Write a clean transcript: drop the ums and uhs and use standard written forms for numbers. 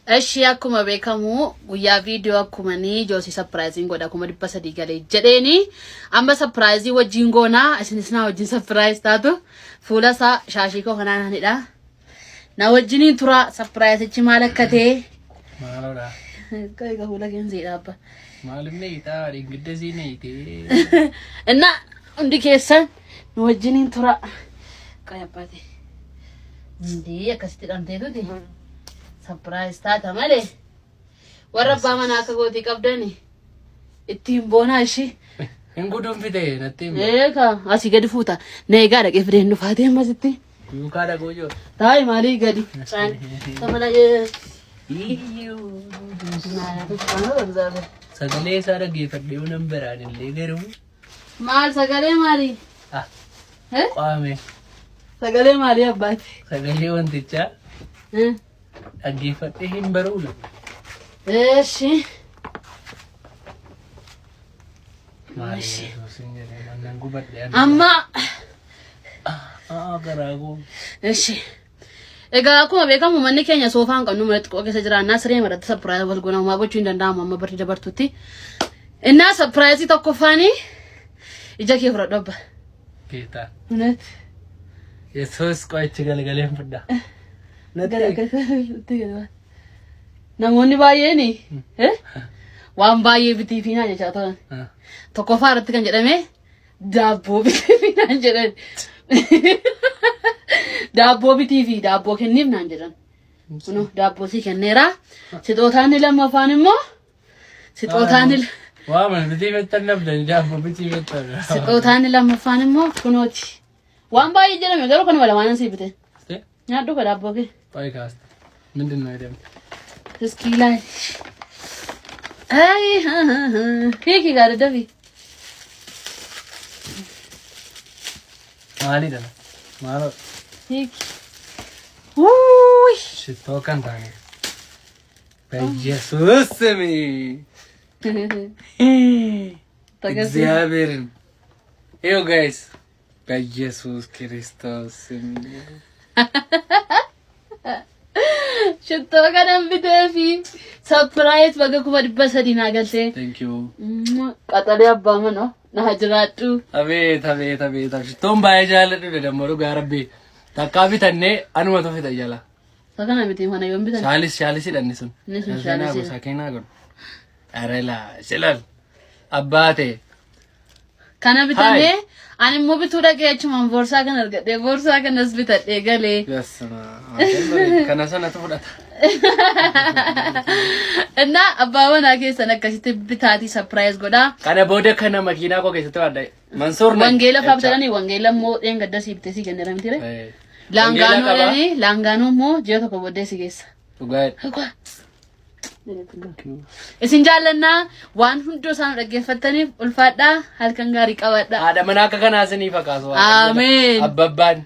Eshi akkuma beekamu guyyaa viidiyoo akkuma ni Joosii surprising godha akkuma dhibba sadii galee jedheeni amma surprise wajjin goona isinis na wajjin surprise taatu fuula isaa shaashii koo kanaanidha na wajjin tura surprise ichi maal akka ta'e maalodha kai ga fuula keensi dhaabba maalimne ita ingidde siine ite enna undi keessan na wajjin tura kai abbate ndi akkasitti dhamteetuti surprise tata male warra baamana akka gooti qabdani ittiin boona ishi ingudum fide natti eeka asi gadi fuuta neegaa dhaqee fideen dhufaatee masitti yuukaa dhaqoo joo taai maalii gadi samala iyyu sagalee isaa dhaggeeffadhee unan biraan illee garuu maal sagalee maalii qaame sagalee maalii abbaati sagalee wantichaa dhaggeeffadhee hin baruudha eeshi amma garaago eeshi egaa akkuma beekamu manni keenya soofaan qabnu malee xiqqoo keessa jiraannaa siree maratti surprise wal goona homaa gochuu hin danda'amu amma barri dabartutti innaa surprise tokkoffaanii ija kee fudhadhu abba Kita Unet Yesus qo'ichi galgaleen fudda namoonni baay'eeni waan baay'ee bitii fi naan jechaa turan tokkoffaa irratti kan jedhame daabboo bitii fi naan jedhan daabboo bitii fi daabboo kenniif naan jedhan kuno daabboo si kenneera sixootaan lammaffaan immoo sixootaan waaman bitii mettan nabdan daabboo bitii mettan sixootaan lammaffaan immoo kunooti waan baay'ee jedhame garuu kanuma lamaan si bite nyaadhu ka daabboo kee podcast ምንድን ነው አይደለም እስኪ ላይ አይ ሄኪ ጋር ደፊ ማሊ ደለ ማሮ ሄኪ ውይ ሽቶ ካንታኔ በኢየሱስ ስም እግዚአብሔርን ይኸው ጋይስ በኢየሱስ ክርስቶስ ስም ሽቶ ከደም ቢደፊ ሰርፕራይዝ በገኩ በሰዲና ገልሴ thank you ቀጠለ አባመ ነው ናጅራጡ አቤት አቤት አቤት ሽቶን ባይጃለዱ ደሞሩ ጋርቤ ታካቢ ተኔ አንመቶ ፈተያላ ሰከና ቢቴ ሆነ ይወምብተ ሻሊስ ይደንስም ሻሊስ ሳከና ገሩ አረላ ስለል አባቴ kana bitane ani mo bitu dageech man borsa kan argade borsa kan asbitade gale yasma kana sana tufudata እና አባወና ከሰነ ከሲት bitati surprise goda kana bode kana makina ko keessa tawada mansur wangela fabdani wangela mo den gadda sibte si gendera mitire langano mo jeto ko bode si gessa tugai isin jaallanna waan hundo isaan dhaggeeffataniif ulfaadha halkan gaarii qabadha ada mana akka kana asini fakaaso amiin abbabban